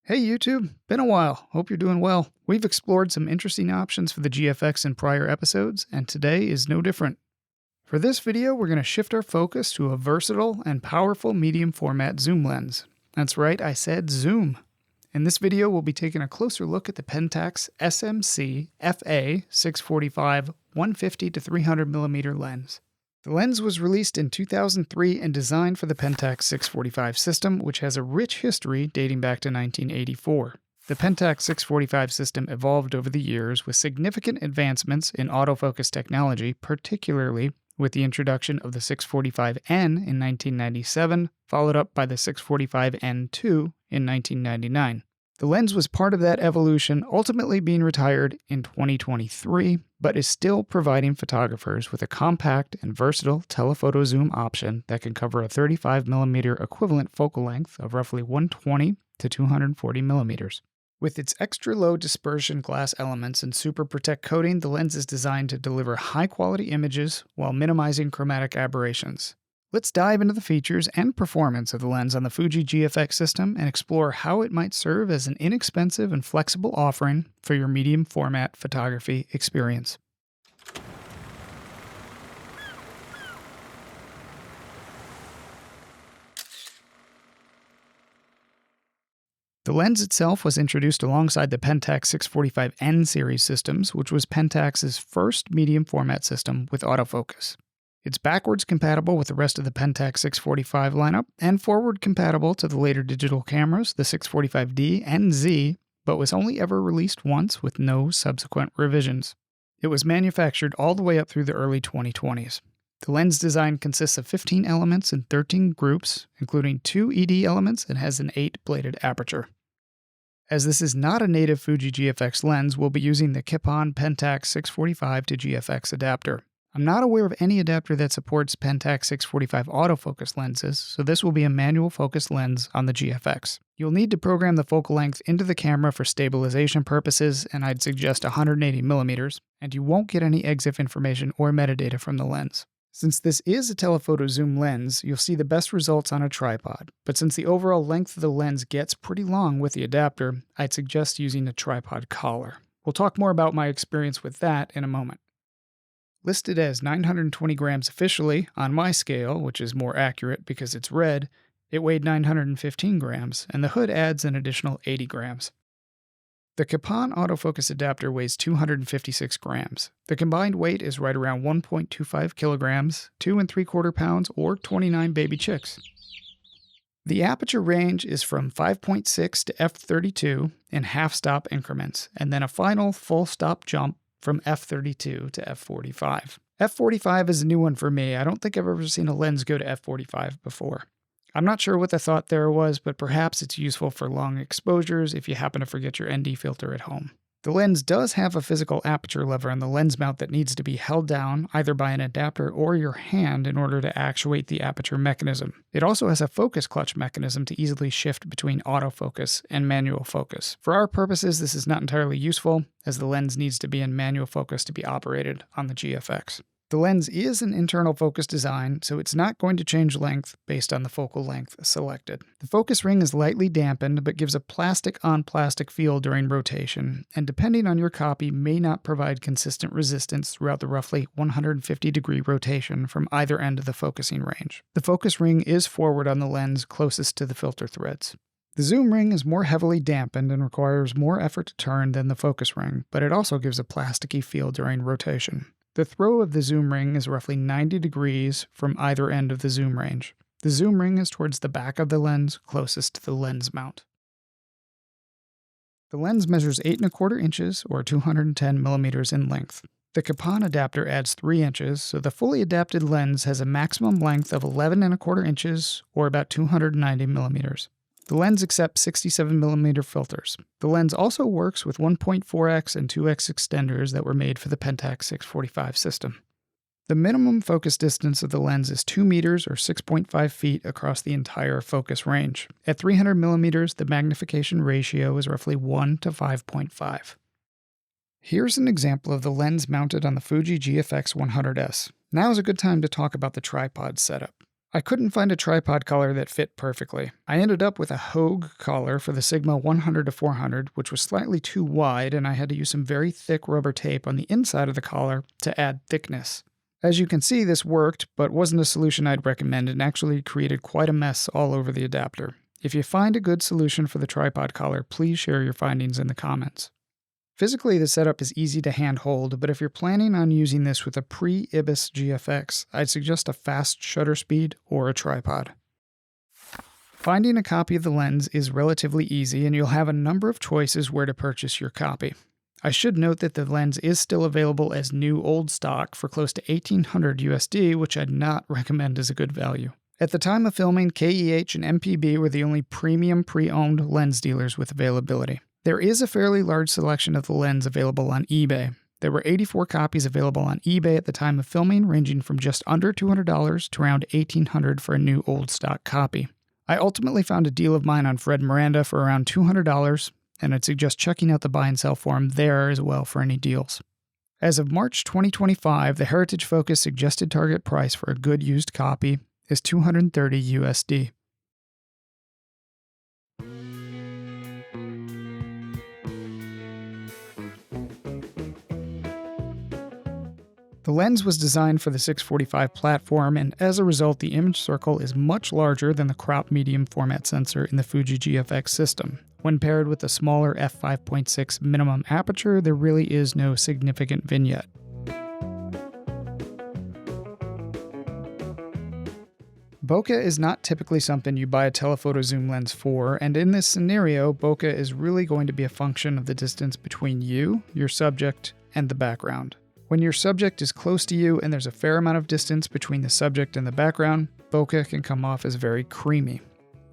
Hey YouTube, been a while. Hope you're doing well. We've explored some interesting options for the GFX in prior episodes, and today is no different. For this video, we're going to shift our focus to a versatile and powerful medium format zoom lens. That's right, I said zoom. In this video, we'll be taking a closer look at the Pentax SMC FA 645 150 to 300mm lens. The lens was released in 2003 and designed for the Pentax 645 system, which has a rich history dating back to 1984. The Pentax 645 system evolved over the years with significant advancements in autofocus technology, particularly with the introduction of the 645N in 1997, followed up by the 645N2 in 1999. The lens was part of that evolution, ultimately being retired in 2023, but is still providing photographers with a compact and versatile telephoto zoom option that can cover a 35mm equivalent focal length of roughly 120 to 240mm. With its extra low dispersion glass elements and super protect coating, the lens is designed to deliver high-quality images while minimizing chromatic aberrations. Let's dive into the features and performance of the lens on the Fuji GFX system and explore how it might serve as an inexpensive and flexible offering for your medium format photography experience. The lens itself was introduced alongside the Pentax 645N series systems, which was Pentax's first medium format system with autofocus. It's backwards compatible with the rest of the Pentax 645 lineup and forward compatible to the later digital cameras, the 645D and Z, but was only ever released once with no subsequent revisions. It was manufactured all the way up through the early 2020s. The lens design consists of 15 elements in 13 groups, including 2 ED elements, and has an 8-bladed aperture. As this is not a native Fuji GFX lens, we'll be using the Nippon Pentax 645 to GFX adapter. I'm not aware of any adapter that supports Pentax 645 autofocus lenses, so this will be a manual focus lens on the GFX. You'll need to program the focal length into the camera for stabilization purposes, and I'd suggest 180mm, and you won't get any EXIF information or metadata from the lens. Since this is a telephoto zoom lens, you'll see the best results on a tripod, but since the overall length of the lens gets pretty long with the adapter, I'd suggest using a tripod collar. We'll talk more about my experience with that in a moment. Listed as 920 grams officially, on my scale, which is more accurate because it's red, it weighed 915 grams, and the hood adds an additional 80 grams. The Nippon autofocus adapter weighs 256 grams. The combined weight is right around 1.25 kilograms, 2 3/4 pounds, or 29 baby chicks. The aperture range is from 5.6 to f32 in half-stop increments, and then a final full-stop jump from f32 to f45. f45 is a new one for me. I don't think I've ever seen a lens go to f45 before. I'm not sure what the thought there was, but perhaps it's useful for long exposures if you happen to forget your ND filter at home. The lens does have a physical aperture lever on the lens mount that needs to be held down either by an adapter or your hand in order to actuate the aperture mechanism. It also has a focus clutch mechanism to easily shift between autofocus and manual focus. For our purposes, this is not entirely useful, as the lens needs to be in manual focus to be operated on the GFX. The lens is an internal focus design, so it's not going to change length based on the focal length selected. The focus ring is lightly dampened, but gives a plastic-on-plastic feel during rotation, and depending on your copy, may not provide consistent resistance throughout the roughly 150-degree rotation from either end of the focusing range. The focus ring is forward on the lens closest to the filter threads. The zoom ring is more heavily dampened and requires more effort to turn than the focus ring, but it also gives a plasticky feel during rotation. The throw of the zoom ring is roughly 90 degrees from either end of the zoom range. The zoom ring is towards the back of the lens, closest to the lens mount. The lens measures 8 1/4 inches or 210mm in length. The Nippon adapter adds 3 inches, so the fully adapted lens has a maximum length of 11 1/4 inches or about 290mm. The lens accepts 67mm filters. The lens also works with 1.4x and 2x extenders that were made for the Pentax 645 system. The minimum focus distance of the lens is 2 meters or 6.5 feet across the entire focus range. At 300mm, the magnification ratio is roughly 1 to 5.5. Here's an example of the lens mounted on the Fuji GFX 100S. Now is a good time to talk about the tripod setup. I couldn't find a tripod collar that fit perfectly. I ended up with a Hogue collar for the Sigma 100-400, which was slightly too wide, and I had to use some very thick rubber tape on the inside of the collar to add thickness. As you can see, this worked, but wasn't a solution I'd recommend and actually created quite a mess all over the adapter. If you find a good solution for the tripod collar, please share your findings in the comments. Physically, the setup is easy to handhold, but if you're planning on using this with a pre-IBIS GFX, I'd suggest a fast shutter speed or a tripod. Finding a copy of the lens is relatively easy, and you'll have a number of choices where to purchase your copy. I should note that the lens is still available as new old stock for close to $1,800 USD, which I'd not recommend as a good value. At the time of filming, KEH and MPB were the only premium pre-owned lens dealers with availability. There is a fairly large selection of the lens available on eBay. There were 84 copies available on eBay at the time of filming, ranging from just under $200 to around $1,800 for a new old stock copy. I ultimately found a deal of mine on Fred Miranda for around $200, and I'd suggest checking out the buy and sell forum there as well for any deals. As of March 2025, the Heritage Focus suggested target price for a good used copy is $230 USD. The lens was designed for the 645 platform, and as a result, the image circle is much larger than the crop medium format sensor in the Fuji GFX system. When paired with the smaller f5.6 minimum aperture, there really is no significant vignette. Bokeh is not typically something you buy a telephoto zoom lens for, and in this scenario, bokeh is really going to be a function of the distance between you, your subject, and the background. When your subject is close to you and there's a fair amount of distance between the subject and the background, bokeh can come off as very creamy.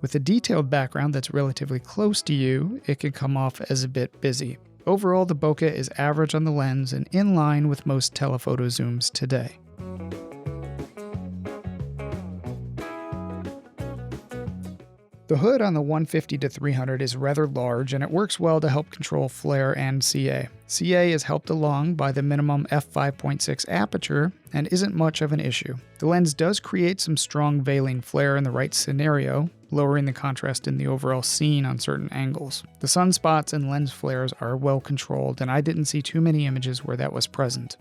With a detailed background that's relatively close to you, it can come off as a bit busy. Overall, the bokeh is average on the lens and in line with most telephoto zooms today. The hood on the 150-300 is rather large, and it works well to help control flare and CA. CA is helped along by the minimum f5.6 aperture and isn't much of an issue. The lens does create some strong veiling flare in the right scenario, lowering the contrast in the overall scene on certain angles. The sunspots and lens flares are well controlled, and I didn't see too many images where that was present.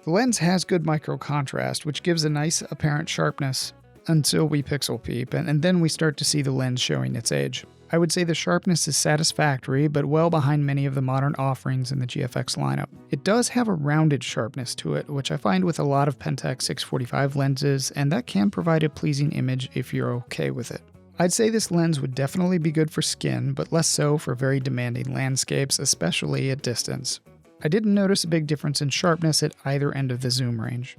The lens has good micro contrast, which gives a nice apparent sharpness until we pixel peep, and then we start to see the lens showing its age. I would say the sharpness is satisfactory, but well behind many of the modern offerings in the GFX lineup. It does have a rounded sharpness to it, which I find with a lot of Pentax 645 lenses, and that can provide a pleasing image if you're okay with it. I'd say this lens would definitely be good for skin, but less so for very demanding landscapes, especially at distance. I didn't notice a big difference in sharpness at either end of the zoom range.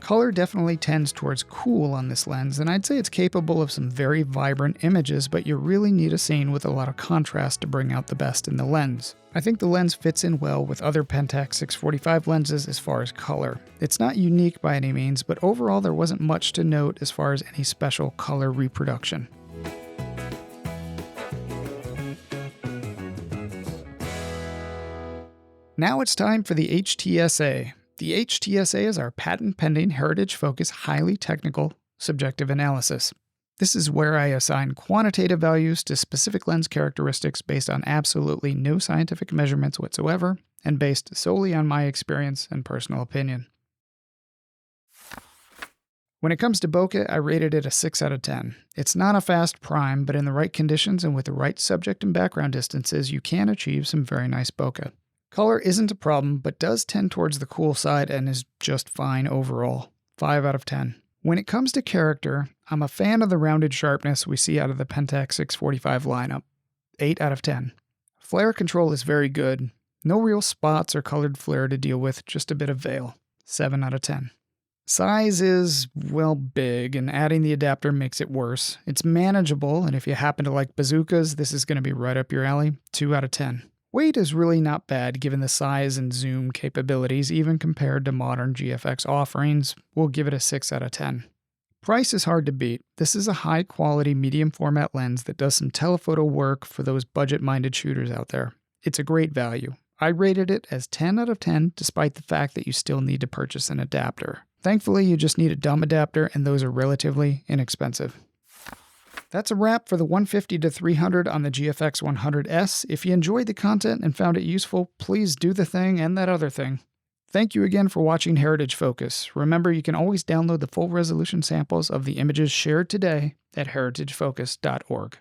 Color definitely tends towards cool on this lens, and I'd say it's capable of some very vibrant images, but you really need a scene with a lot of contrast to bring out the best in the lens. I think the lens fits in well with other Pentax 645 lenses as far as color. It's not unique by any means, but overall there wasn't much to note as far as any special color reproduction. Now it's time for the HTSA. The HTSA is our patent-pending Heritage Focus highly technical subjective analysis. This is where I assign quantitative values to specific lens characteristics based on absolutely no scientific measurements whatsoever and based solely on my experience and personal opinion. When it comes to bokeh, I rated it a 6 out of 10. It's not a fast prime, but in the right conditions and with the right subject and background distances, you can achieve some very nice bokeh. Color isn't a problem, but does tend towards the cool side and is just fine overall. 5 out of 10. When it comes to character, I'm a fan of the rounded sharpness we see out of the Pentax 645 lineup. 8 out of 10. Flare control is very good. No real spots or colored flare to deal with, just a bit of veil. 7 out of 10. Size is, well, big, and adding the adapter makes it worse. It's manageable, and if you happen to like bazookas, this is going to be right up your alley. 2 out of 10. Weight is really not bad given the size and zoom capabilities, even compared to modern GFX offerings. We'll give it a 6 out of 10. Price is hard to beat. This is a high-quality medium format lens that does some telephoto work for those budget-minded shooters out there. It's a great value. I rated it as 10 out of 10 despite the fact that you still need to purchase an adapter. Thankfully, you just need a dumb adapter, and those are relatively inexpensive. That's a wrap for the 150-300 on the GFX 100S. If you enjoyed the content and found it useful, please do the thing and that other thing. Thank you again for watching Heritage Focus. Remember, you can always download the full resolution samples of the images shared today at heritagefocus.org.